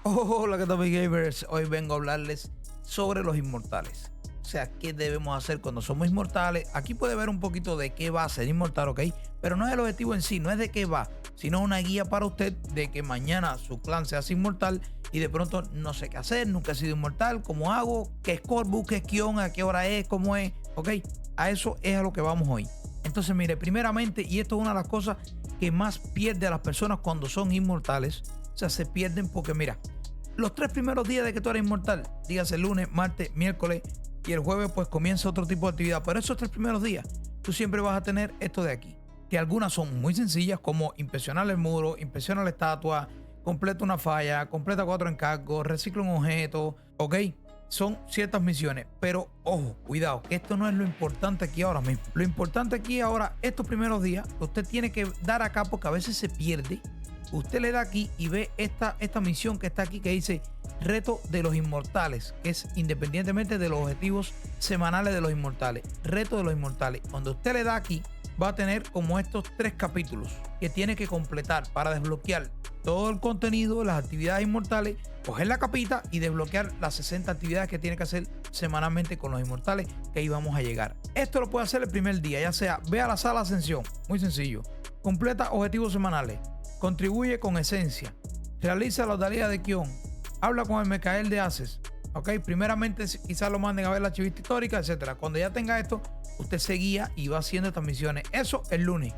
Hola, ¿qué tal, mis gamers? Hoy vengo a hablarles sobre los inmortales. O sea, ¿qué debemos hacer cuando somos inmortales? Aquí puede ver un poquito de qué va a ser inmortal, ¿ok? Pero no es el objetivo en sí, no es de qué va, sino una guía para usted de que mañana su clan se hace inmortal y de pronto no sé qué hacer, nunca he sido inmortal, ¿cómo hago? ¿Qué Scorebook, qué Kion, a qué hora es, cómo es? ¿Ok? A eso es a lo que vamos hoy. Entonces, mire, primeramente, y esto es una de las cosas que más pierde a las personas cuando son inmortales, o sea, se pierden porque, mira, los 3 primeros días de que tú eres inmortal, dígase lunes, martes, miércoles y el jueves, pues comienza otro tipo de actividad. Pero esos 3 primeros días, tú siempre vas a tener esto de aquí, que algunas son muy sencillas, como inspeccionar el muro, inspeccionar la estatua, completa una falla, completa 4 encargos, recicla un objeto, ¿ok? Son ciertas misiones, pero ojo, cuidado, que esto no es lo importante aquí ahora mismo. Lo importante aquí ahora, estos primeros días, usted tiene que dar acá porque a veces se pierde. Usted le da aquí y ve esta misión que está aquí que dice Reto de los Inmortales, que es independientemente de los objetivos semanales de los Inmortales. Reto de los Inmortales. Cuando usted le da aquí, va a tener como estos 3 capítulos que tiene que completar para desbloquear todo el contenido, las actividades inmortales, coger la capita y desbloquear las 60 actividades que tiene que hacer semanalmente con los inmortales, que ahí vamos a llegar. Esto lo puede hacer el primer día, ya sea ve a la sala ascensión, muy sencillo, completa objetivos semanales, contribuye con esencia, realiza la tarea de Kion, habla con el Mercader de Aces, ok, primeramente quizás lo manden a ver la archivista histórica, etcétera. Cuando ya tenga esto, usted se guía y va haciendo estas misiones. Eso el lunes.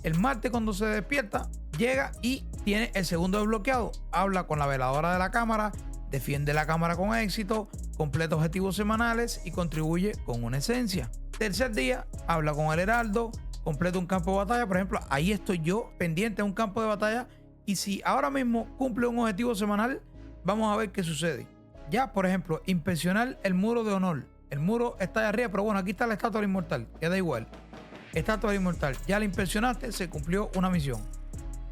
El martes, cuando se despierta, llega y tiene el segundo desbloqueado. Habla con la veladora de la cámara, defiende la cámara con éxito, completa objetivos semanales y contribuye con una esencia. Tercer día, habla con el heraldo, completa un campo de batalla. Por ejemplo, ahí estoy yo pendiente de un campo de batalla y si ahora mismo cumple un objetivo semanal, vamos a ver qué sucede. Ya, por ejemplo, inspeccionar el muro de honor. El muro está allá arriba, pero bueno, aquí está la estatua del inmortal, queda igual. Estatua del inmortal, ya la inspeccionaste, se cumplió una misión.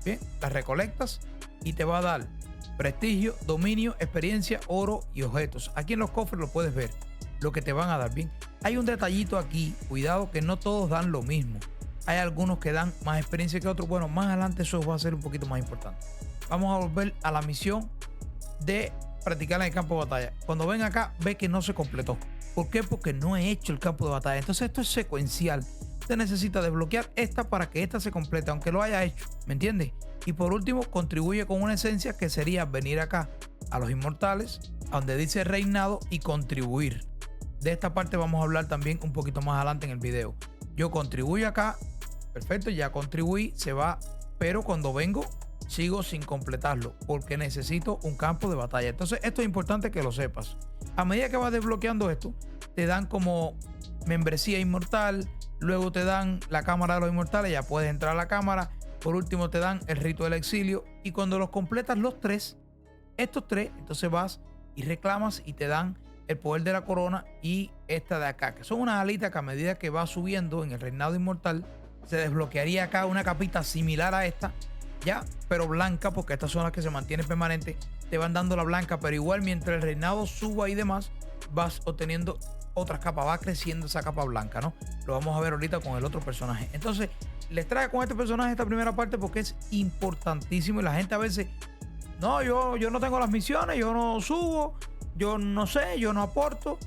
Bien, la recolectas y te va a dar prestigio, dominio, experiencia, oro y objetos. Aquí en los cofres lo puedes ver, lo que te van a dar. Bien, hay un detallito aquí, cuidado que no todos dan lo mismo. Hay algunos que dan más experiencia que otros. Bueno, más adelante eso va a ser un poquito más importante. Vamos a volver a la misión de practicar en el campo de batalla. Cuando ven acá, ve que no se completó. ¿Por qué? Porque no he hecho el campo de batalla. Entonces esto es secuencial. Usted necesita desbloquear esta para que esta se complete, aunque lo haya hecho. ¿Me entiende? Y por último, contribuye con una esencia que sería venir acá a los inmortales, a donde dice reinado y contribuir. De esta parte vamos a hablar también un poquito más adelante en el video. Yo contribuyo acá. Perfecto, ya contribuí, se va. Pero cuando vengo, sigo sin completarlo porque necesito un campo de batalla. Entonces esto es importante que lo sepas. A medida que vas desbloqueando esto, te dan como membresía inmortal, luego te dan la cámara de los inmortales, ya puedes entrar a la cámara, por último te dan el rito del exilio y cuando los completas estos tres, entonces vas y reclamas y te dan el poder de la corona y esta de acá, que son unas alitas que a medida que vas subiendo en el reinado inmortal, se desbloquearía acá una capita similar a esta, ya, pero blanca, porque estas son las que se mantienen permanentes, te van dando la blanca, pero igual mientras el reinado suba y demás, vas obteniendo otras capas, va creciendo esa capa blanca, ¿no? Lo vamos a ver ahorita con el otro personaje. Entonces, les traigo con este personaje esta primera parte porque es importantísimo y la gente a veces, no, yo no tengo las misiones, yo no subo, yo no sé, yo no aporto.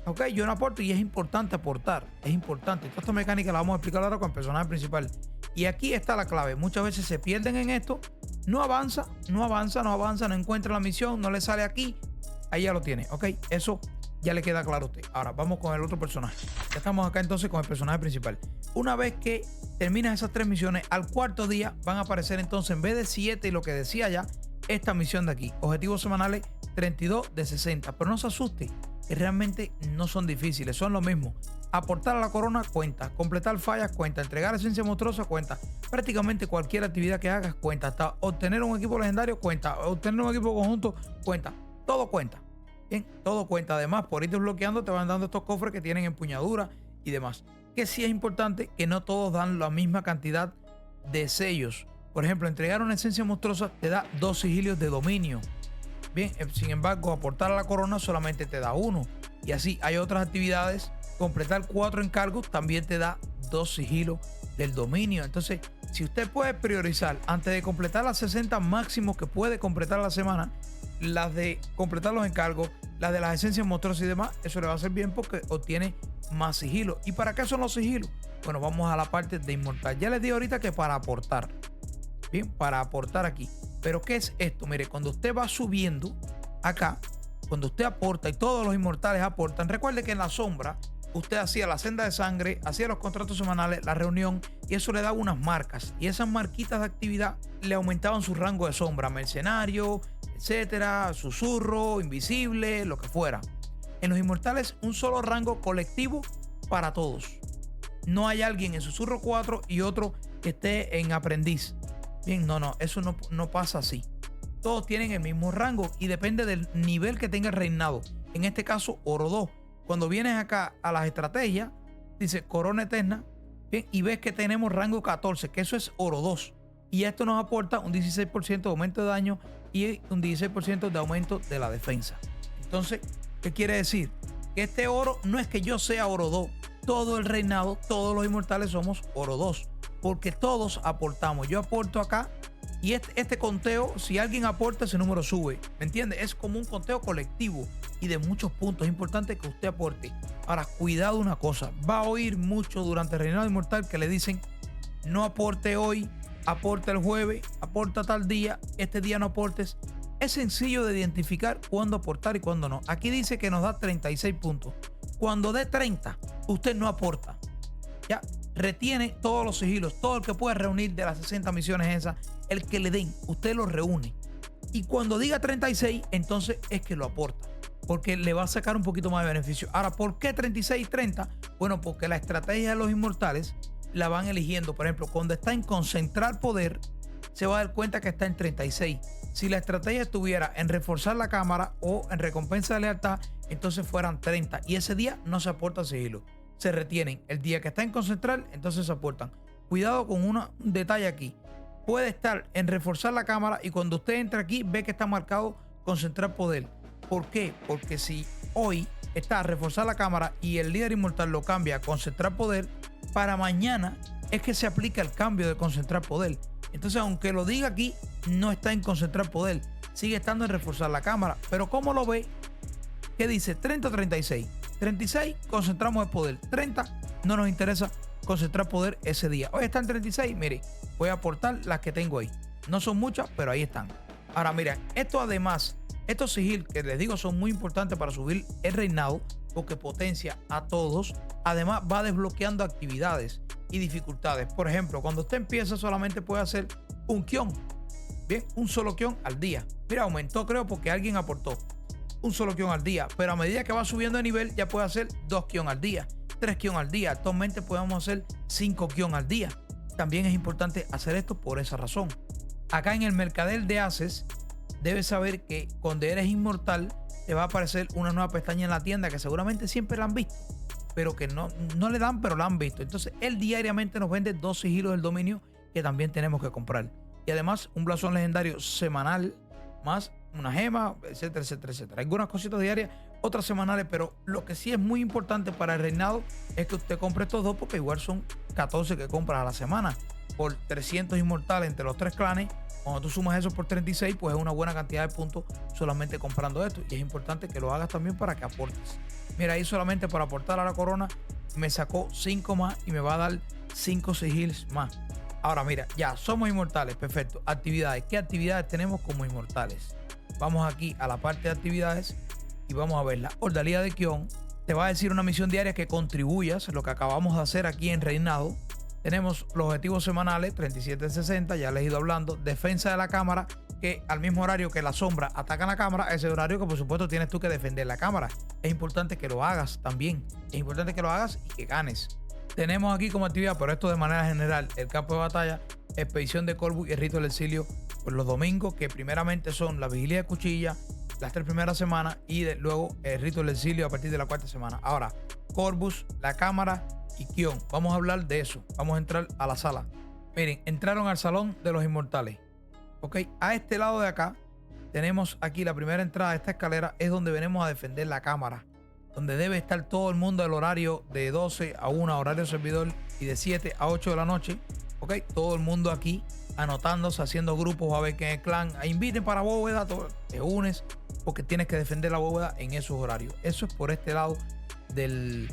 Ok, yo no aporto y es importante aportar, es importante. Toda esta mecánica la vamos a explicar ahora con el personaje principal. Y aquí está la clave. Muchas veces se pierden en esto, no avanza, no encuentra la misión, no le sale aquí. Ahí ya lo tiene, ok. Eso ya le queda claro a usted. Ahora vamos con el otro personaje. Ya estamos acá entonces con el personaje principal. Una vez que terminas esas 3 misiones, al cuarto día van a aparecer entonces en vez de 7 y lo que decía ya, esta misión de aquí. Objetivos semanales 32 de 60. Pero no se asuste, que realmente no son difíciles, son lo mismo. Aportar a la corona cuenta, completar fallas cuenta, entregar esencia monstruosa cuenta, prácticamente cualquier actividad que hagas cuenta, hasta obtener un equipo legendario cuenta, obtener un equipo conjunto cuenta, todo cuenta. Bien, todo cuenta. Además, por ir desbloqueando te van dando estos cofres que tienen empuñadura y demás. Que sí es importante que no todos dan la misma cantidad de sellos. Por ejemplo, entregar una esencia monstruosa te da 2 sigilios de dominio. Bien, sin embargo, aportar a la corona solamente te da 1. Y así hay otras actividades. Completar 4 encargos también te da 2 sigilos del dominio. Entonces, si usted puede priorizar antes de completar las 60 máximos que puede completar a la semana, las de completar los encargos, las de las esencias motoras y demás, eso le va a hacer bien porque obtiene más sigilo. ¿Y para qué son los sigilos? Bueno, vamos a la parte de inmortal. Ya les di ahorita que para aportar. Bien, para aportar aquí. Pero ¿qué es esto? Mire, cuando usted va subiendo acá, cuando usted aporta y todos los inmortales aportan, recuerde que en la sombra usted hacía la senda de sangre, hacía los contratos semanales, la reunión, y eso le daba unas marcas. Y esas marquitas de actividad le aumentaban su rango de sombra, mercenario, etcétera, susurro, invisible, lo que fuera. En los inmortales, un solo rango colectivo para todos. No hay alguien en susurro 4 y otro que esté en aprendiz. Bien, no, eso no pasa así. Todos tienen el mismo rango y depende del nivel que tenga el reinado. En este caso, oro 2. Cuando vienes acá a las estrategias, dice corona eterna, bien, y ves que tenemos rango 14, que eso es oro 2. Y esto nos aporta un 16% de aumento de daño y un 16% de aumento de la defensa. Entonces, ¿qué quiere decir? Que este oro no es que yo sea oro 2. Todo el reinado, todos los inmortales somos oro 2. Porque todos aportamos. Yo aporto acá y este conteo, si alguien aporta, ese número sube. ¿Me entiende? Es como un conteo colectivo y de muchos puntos. Es importante que usted aporte. Ahora, cuidado una cosa. Va a oír mucho durante el reinado inmortal que le dicen no aporte hoy, aporta el jueves, aporta tal día, este día no aportes. Es sencillo de identificar cuándo aportar y cuándo no. Aquí dice que nos da 36 puntos. Cuando dé 30, usted no aporta. Ya, retiene todos los sigilos, todo el que pueda reunir de las 60 misiones esas, el que le den, usted los reúne. Y cuando diga 36, entonces es que lo aporta, porque le va a sacar un poquito más de beneficio. Ahora, ¿por qué 36 y 30? Bueno, porque la estrategia de los inmortales la van eligiendo. Por ejemplo, cuando está en concentrar poder, se va a dar cuenta que está en 36. Si la estrategia estuviera en reforzar la cámara o en recompensa de lealtad, entonces fueran 30. Y ese día no se aporta sigilo. Se retienen. El día que está en concentrar, entonces se aportan. Cuidado con un detalle aquí. Puede estar en reforzar la cámara y cuando usted entra aquí ve que está marcado concentrar poder. ¿Por qué? Porque si hoy está a reforzar la cámara y el líder inmortal lo cambia a concentrar poder, para mañana es que se aplica el cambio de concentrar poder. Entonces, aunque lo diga aquí, no está en concentrar poder. Sigue estando en reforzar la cámara. Pero ¿cómo lo ve? ¿Qué dice? 30 o 36. 36, concentramos el poder. 30, no nos interesa concentrar poder ese día. Hoy están 36, mire, voy a aportar las que tengo ahí. No son muchas, pero ahí están. Ahora, mira, esto además, estos sigil que les digo son muy importantes para subir el reinado, porque potencia a todos. Además, va desbloqueando actividades y dificultades. Por ejemplo, cuando usted empieza solamente puede hacer un kion. Bien, un solo kion al día. Mira, aumentó creo porque alguien aportó. Un solo kion al día, pero a medida que va subiendo de nivel ya puede hacer 2 kion al día, 3 kion al día. Actualmente podemos hacer 5 kion al día. También es importante hacer esto por esa razón. Acá en el mercader de Ases debes saber que cuando eres inmortal te va a aparecer una nueva pestaña en la tienda que seguramente siempre la han visto, pero que no le dan, pero la han visto. Entonces él diariamente nos vende 2 sigilos del dominio que también tenemos que comprar. Y además un blasón legendario semanal más una gema, etcétera, etcétera, etcétera. Algunas cositas diarias, otras semanales, pero lo que sí es muy importante para el reinado es que usted compre estos dos porque igual son 14 que compras a la semana por 300 inmortales entre los 3 clanes. Cuando tú sumas eso por 36, pues es una buena cantidad de puntos solamente comprando esto. Y es importante que lo hagas también para que aportes. Mira, ahí solamente para aportar a la corona me sacó 5 más y me va a dar 5 sigils más. Ahora mira, ya somos inmortales, perfecto. Actividades, ¿qué actividades tenemos como inmortales? Vamos aquí a la parte de actividades y vamos a ver la Ordalía de Kion. Te va a decir una misión diaria que contribuyas, lo que acabamos de hacer aquí en Reinado. Tenemos los objetivos semanales, 37-60, ya les he ido hablando. Defensa de la cámara, que al mismo horario que la sombra ataca la cámara, ese horario que por supuesto tienes tú que defender la cámara. Es importante que lo hagas también. Es importante que lo hagas y que ganes. Tenemos aquí como actividad, pero esto de manera general, el campo de batalla, expedición de Corvus y el rito del exilio por los domingos, que primeramente son la vigilia de cuchilla, las 3 primeras semanas y luego el rito del exilio a partir de la 4ª semana. Ahora, Corvus, la cámara y Kion. Vamos a hablar de eso. Vamos a entrar a la sala. Miren, entraron al salón de los inmortales. Ok, a este lado de acá tenemos aquí la primera entrada de esta escalera, es donde venimos a defender la cámara, donde debe estar todo el mundo al horario de 12 a 1, horario servidor, y de 7 a 8 de la noche. Ok, todo el mundo aquí anotándose, haciendo grupos a ver que en el clan inviten para bóveda, te unes porque tienes que defender la bóveda en esos horarios. Eso es por este lado de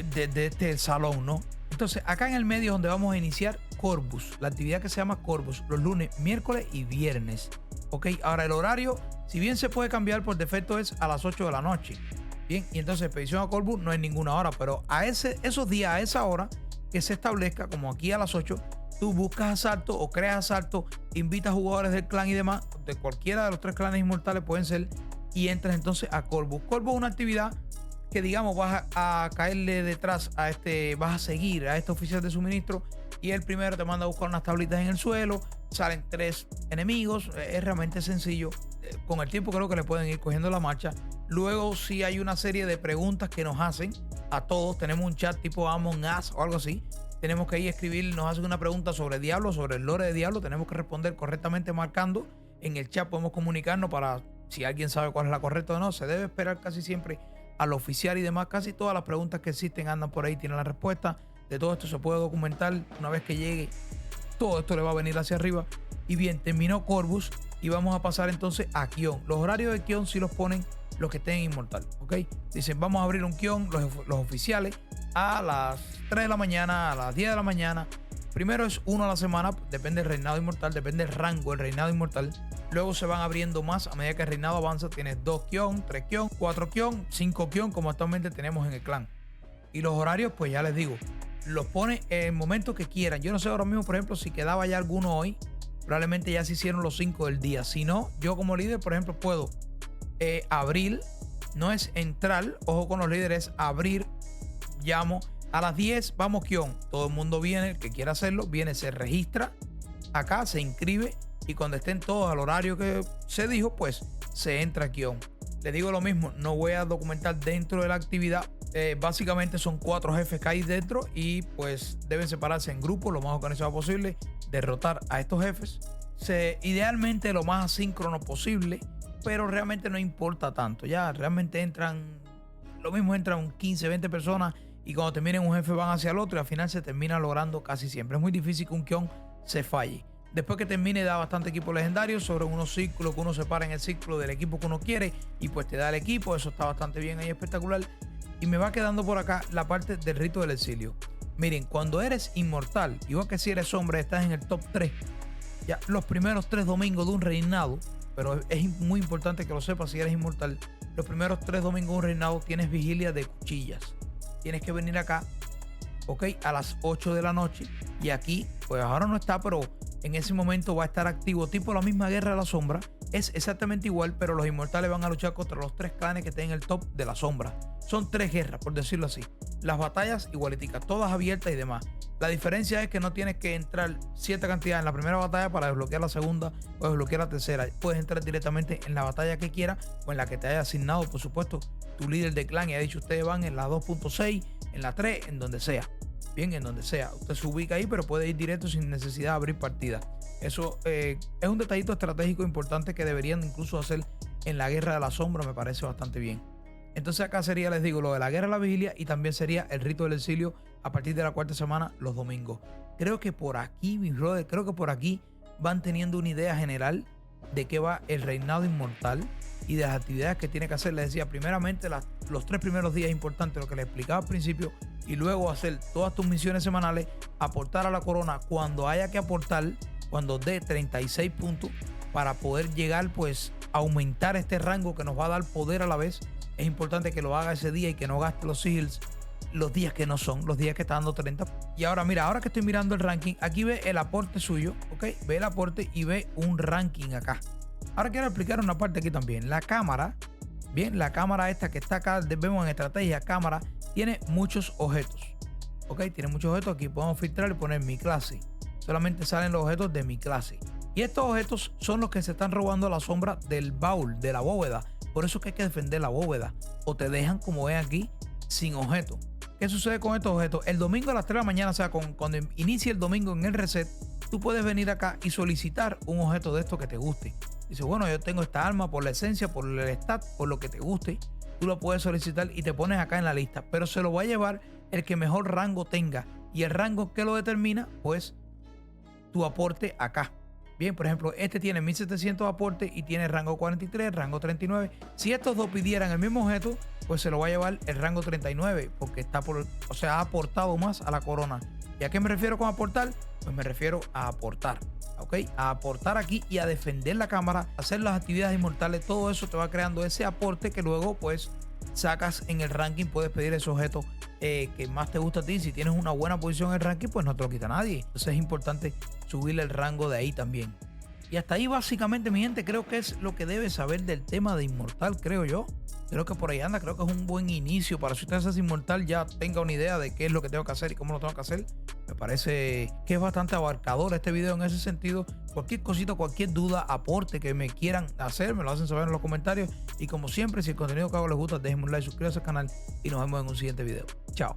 este salón, ¿no? Entonces, acá en el medio es donde vamos a iniciar Corvus, la actividad que se llama Corvus, los lunes, miércoles y viernes. Ok, ahora el horario, si bien se puede cambiar por defecto, es a las 8 de la noche. Bien, y entonces expedición a Corvus no es ninguna hora, pero a esos días, a esa hora que se establezca, como aquí a las 8, tú buscas asalto o creas asalto, invitas jugadores del clan y demás, de cualquiera de los 3 clanes inmortales pueden ser, y entras entonces a Corvus. Corvus es una actividad que, digamos, vas a caerle detrás vas a seguir a este oficial de suministro, y el primero te manda a buscar unas tablitas en el suelo, salen 3 enemigos, es realmente sencillo. Con el tiempo creo que le pueden ir cogiendo la marcha. Luego sí hay una serie de preguntas que nos hacen a todos. Tenemos un chat tipo Among Us o algo así. Tenemos que ir a escribir, nos hacen una pregunta sobre Diablo, sobre el lore de Diablo. Tenemos que responder correctamente marcando. En el chat podemos comunicarnos para si alguien sabe cuál es la correcta o no. Se debe esperar casi siempre al oficial y demás. Casi todas las preguntas que existen andan por ahí, tienen la respuesta. De todo esto se puede documentar. Una vez que llegue, todo esto le va a venir hacia arriba. Y bien, terminó Corvus y vamos a pasar entonces a Kion. Los horarios de Kion sí los ponen los que estén inmortal, ¿ok? Dicen, vamos a abrir un Kion, los oficiales, a las 3 de la mañana, a las 10 de la mañana. Primero es uno a la semana, depende del reinado inmortal, depende del rango del reinado inmortal. Luego se van abriendo más a medida que el reinado avanza. Tienes 2 Kion, 3 Kion, 4 Kion, 5 Kion, como actualmente tenemos en el clan. Y los horarios, pues ya les digo, los pone en el momento que quieran. Yo no sé ahora mismo, por ejemplo, si quedaba ya alguno hoy. Probablemente ya se hicieron los 5 del día. Si no, yo como líder, por ejemplo, puedo abrir, no es entrar, ojo con los líderes, abrir, llamo a las 10, vamos Kion. Todo el mundo viene, el que quiera hacerlo, viene, se registra acá, se inscribe y cuando estén todos al horario que se dijo, pues se entra a Kion. Les digo lo mismo, no voy a documentar dentro de la actividad. Básicamente son 4 jefes que hay dentro y pues deben separarse en grupos lo más organizado posible, derrotar a estos jefes. Idealmente lo más asíncrono posible, pero realmente no importa tanto. Ya realmente entran 15, 20 personas y cuando terminen un jefe van hacia el otro y al final se termina logrando casi siempre. Es muy difícil que un Kion se falle. Después que termine da bastante equipo legendario sobre unos círculos que uno separa en el círculo del equipo que uno quiere y pues te da el equipo. Eso está bastante bien ahí, espectacular. Y me va quedando por acá la parte del rito del exilio. Miren, cuando eres inmortal, igual que si eres hombre, estás en el top 3. Ya los primeros 3 domingos de un reinado, pero es muy importante que lo sepas si eres inmortal. Los primeros 3 domingos de un reinado tienes vigilia de cuchillas. Tienes que venir acá, ok, a las 8 de la noche. Y aquí, pues ahora no está, pero en ese momento va a estar activo, tipo la misma guerra de la sombra. Es exactamente igual, pero los inmortales van a luchar contra los 3 clanes que estén en el top de la sombra. Son 3 guerras, por decirlo así. Las batallas igualiticas, todas abiertas y demás. La diferencia es que no tienes que entrar cierta cantidad en la primera batalla para desbloquear la segunda o desbloquear la tercera. Puedes entrar directamente en la batalla que quieras o en la que te haya asignado, por supuesto, tu líder de clan. Y ha dicho, ustedes van en la 2.6, en la 3, en donde sea. Bien, en donde sea. Usted se ubica ahí, pero puede ir directo sin necesidad de abrir partida. Eso es un detallito estratégico importante que deberían incluso hacer en la guerra de la sombra. Me parece bastante bien. Entonces acá sería, les digo, lo de la guerra de la vigilia y también sería el rito del exilio a partir de la 4ª semana, los domingos. Creo que por aquí, mis brothers, creo que por aquí van teniendo una idea general de qué va el reinado inmortal y de las actividades que tiene que hacer. Les decía, primeramente los 3 primeros días importantes, lo que les explicaba al principio, y luego hacer todas tus misiones semanales, aportar a la corona cuando haya que aportar, cuando dé 36 puntos, para poder llegar, pues, a aumentar este rango que nos va a dar poder a la vez. Es importante que lo haga ese día y que no gaste los sigils los días que no son, los días que está dando 30. Y ahora, mira, ahora que estoy mirando el ranking, aquí ve el aporte suyo, ¿ok? Ve el aporte y ve un ranking acá. Ahora quiero explicar una parte aquí también. La cámara, bien, la cámara esta que está acá, vemos en estrategia, cámara, tiene muchos objetos, ¿ok? Tiene muchos objetos. Aquí podemos filtrar y poner mi clase. Solamente salen los objetos de mi clase. Y estos objetos son los que se están robando la sombra del baúl, de la bóveda. Por eso es que hay que defender la bóveda. O te dejan, como ven aquí, sin objeto. ¿Qué sucede con estos objetos? El domingo a las 3 de la mañana, o sea, cuando inicie el domingo en el reset, tú puedes venir acá y solicitar un objeto de esto que te guste. Dices, bueno, yo tengo esta arma por la esencia, por el stat, por lo que te guste. Tú lo puedes solicitar y te pones acá en la lista. Pero se lo va a llevar el que mejor rango tenga. Y el rango que lo determina, pues, tu aporte acá. Bien, por ejemplo, este tiene 1700 aportes y tiene rango 43, rango 39. Si estos dos pidieran el mismo objeto, pues se lo va a llevar el rango 39 porque ha aportado más a la corona. ¿Y a qué me refiero con aportar? Pues me refiero a aportar, ¿ok? A aportar aquí y a defender la cámara, hacer las actividades inmortales, todo eso te va creando ese aporte que luego pues sacas en el ranking, puedes pedir ese objeto que más te gusta a ti. Si tienes una buena posición en el ranking, pues no te lo quita nadie. Entonces es importante subirle el rango de ahí también. Y hasta ahí básicamente, mi gente, creo que es lo que debes saber del tema de Inmortal, creo yo. Creo que por ahí anda, creo que es un buen inicio para si usted es Inmortal ya tenga una idea de qué es lo que tengo que hacer y cómo lo tengo que hacer. Me parece que es bastante abarcador este video en ese sentido. Cualquier cosita, cualquier duda, aporte que me quieran hacer, me lo hacen saber en los comentarios. Y como siempre, si el contenido que hago les gusta, déjenme un like, suscríbanse al canal y nos vemos en un siguiente video. Chao.